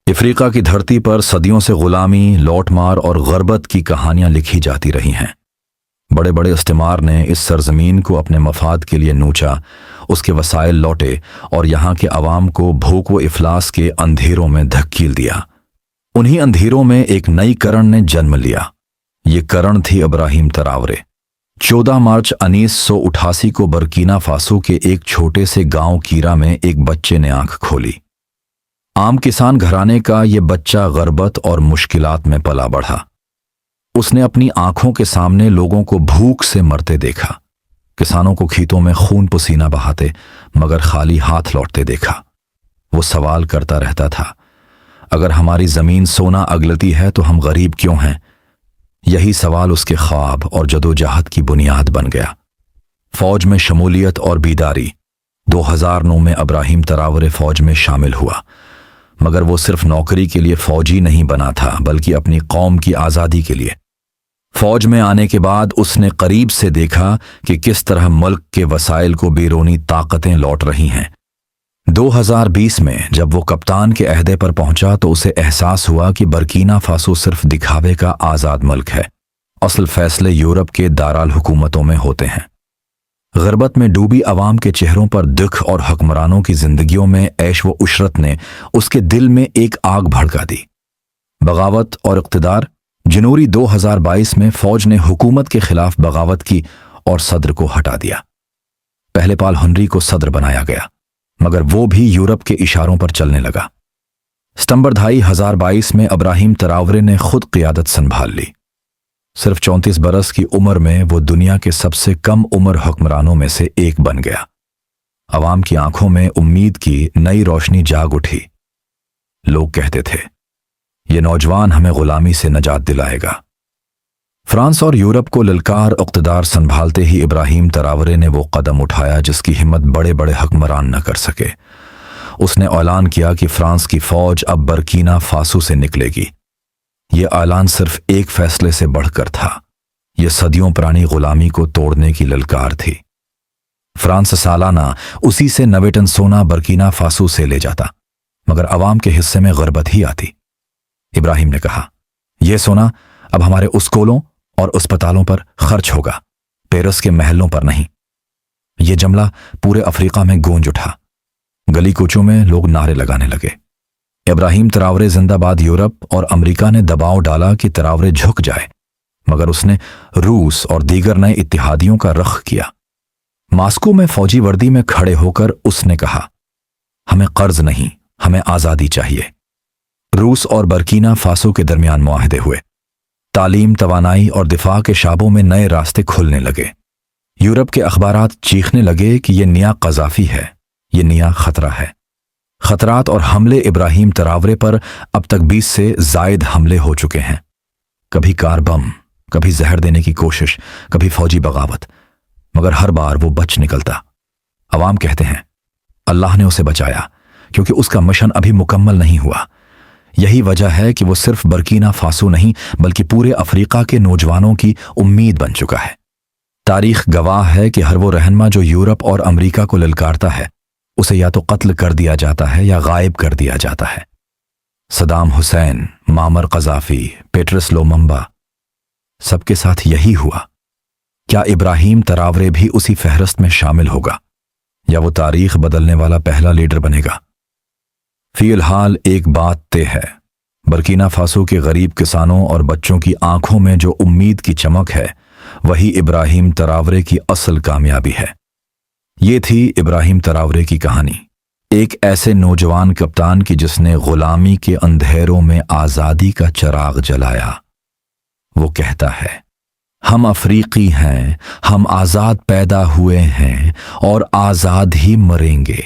افریقہ کی دھرتی پر صدیوں سے غلامی، لوٹ مار اور غربت کی کہانیاں لکھی جاتی رہی ہیں۔ بڑے بڑے استعمار نے اس سرزمین کو اپنے مفاد کے لیے نوچا، اس کے وسائل لوٹے اور یہاں کے عوام کو بھوک و افلاس کے اندھیروں میں دھکیل دیا۔ انہی اندھیروں میں ایک نئی کرن نے جنم لیا۔ یہ کرن تھی ابراہیم تراورے۔ 14 مارچ 1988 کو برکینا فاسو کے ایک چھوٹے سے گاؤں کیرا میں ایک بچے نے آنکھ کھولی۔ عام کسان گھرانے کا یہ بچہ غربت اور مشکلات میں پلا بڑھا۔ اس نے اپنی آنکھوں کے سامنے لوگوں کو بھوک سے مرتے دیکھا، کسانوں کو کھیتوں میں خون پسینہ بہاتے مگر خالی ہاتھ لوٹتے دیکھا۔ وہ سوال کرتا رہتا تھا، اگر ہماری زمین سونا اگلتی ہے تو ہم غریب کیوں ہیں؟ یہی سوال اس کے خواب اور جدوجہد کی بنیاد بن گیا۔ فوج میں شمولیت اور بیداری۔ 2009 میں ابراہیم تراورے فوج میں شامل ہوا، مگر وہ صرف نوکری کے لیے فوجی نہیں بنا تھا بلکہ اپنی قوم کی آزادی کے لیے۔ فوج میں آنے کے بعد اس نے قریب سے دیکھا کہ کس طرح ملک کے وسائل کو بیرونی طاقتیں لوٹ رہی ہیں۔ 2020 میں جب وہ کپتان کے عہدے پر پہنچا تو اسے احساس ہوا کہ برکینا فاسو صرف دکھاوے کا آزاد ملک ہے، اصل فیصلے یورپ کے دارالحکومتوں میں ہوتے ہیں۔ غربت میں ڈوبی عوام کے چہروں پر دکھ اور حکمرانوں کی زندگیوں میں عیش و عشرت نے اس کے دل میں ایک آگ بھڑکا دی۔ بغاوت اور اقتدار۔ جنوری 2022 میں فوج نے حکومت کے خلاف بغاوت کی اور صدر کو ہٹا دیا۔ پہلے پال ہنری کو صدر بنایا گیا، مگر وہ بھی یورپ کے اشاروں پر چلنے لگا۔ ستمبر 2022 میں ابراہیم تراورے نے خود قیادت سنبھال لی۔ صرف 34 برس کی عمر میں وہ دنیا کے سب سے کم عمر حکمرانوں میں سے ایک بن گیا۔ عوام کی آنکھوں میں امید کی نئی روشنی جاگ اٹھی۔ لوگ کہتے تھے، یہ نوجوان ہمیں غلامی سے نجات دلائے گا۔ فرانس اور یورپ کو للکار اقتدار سنبھالتے ہی ابراہیم تراورے نے وہ قدم اٹھایا جس کی ہمت بڑے بڑے حکمران نہ کر سکے۔ اس نے اعلان کیا کہ فرانس کی فوج اب برکینا فاسو سے نکلے گی۔ یہ اعلان صرف ایک فیصلے سے بڑھ کر تھا، یہ صدیوں پرانی غلامی کو توڑنے کی للکار تھی۔ فرانس سالانہ اسی سے 90 ٹن سونا برکینا فاسو سے لے جاتا، مگر عوام کے حصے میں غربت ہی آتی۔ ابراہیم نے کہا، یہ سونا اب ہمارے اسکولوں اور اسپتالوں پر خرچ ہوگا، پیرس کے محلوں پر نہیں۔ یہ جملہ پورے افریقہ میں گونج اٹھا۔ گلی کوچوں میں لوگ نعرے لگانے لگے، ابراہیم تراورے زندہ باد۔ یورپ اور امریکہ نے دباؤ ڈالا کہ تراورے جھک جائے، مگر اس نے روس اور دیگر نئے اتحادیوں کا رخ کیا۔ ماسکو میں فوجی وردی میں کھڑے ہو کر اس نے کہا، ہمیں قرض نہیں، ہمیں آزادی چاہیے۔ روس اور برکینا فاسو کے درمیان معاہدے ہوئے۔ تعلیم، توانائی اور دفاع کے شعبوں میں نئے راستے کھلنے لگے۔ یورپ کے اخبارات چیخنے لگے کہ یہ نیا قذافی ہے، یہ نیا خطرہ ہے۔ خطرات اور حملے ابراہیم تراورے پر اب تک 20 سے زائد حملے ہو چکے ہیں۔ کبھی کار بم، کبھی زہر دینے کی کوشش، کبھی فوجی بغاوت، مگر ہر بار وہ بچ نکلتا۔ عوام کہتے ہیں، اللہ نے اسے بچایا کیونکہ اس کا مشن ابھی مکمل نہیں ہوا۔ یہی وجہ ہے کہ وہ صرف برکینا فاسو نہیں بلکہ پورے افریقہ کے نوجوانوں کی امید بن چکا ہے۔ تاریخ گواہ ہے کہ ہر وہ رہنما جو یورپ اور امریکہ کو للکارتا ہے، اسے یا تو قتل کر دیا جاتا ہے یا غائب کر دیا جاتا ہے۔ صدام حسین، معمر قذافی، پیٹرس لوممبا، سب کے ساتھ یہی ہوا۔ کیا ابراہیم تراورے بھی اسی فہرست میں شامل ہوگا یا وہ تاریخ بدلنے والا پہلا لیڈر بنے گا؟ فی الحال ایک بات طے ہے، برکینا فاسو کے غریب کسانوں اور بچوں کی آنکھوں میں جو امید کی چمک ہے، وہی ابراہیم تراورے کی اصل کامیابی ہے۔ یہ تھی ابراہیم تراورے کی کہانی، ایک ایسے نوجوان کپتان کی جس نے غلامی کے اندھیروں میں آزادی کا چراغ جلایا۔ وہ کہتا ہے، ہم افریقی ہیں، ہم آزاد پیدا ہوئے ہیں اور آزاد ہی مریں گے۔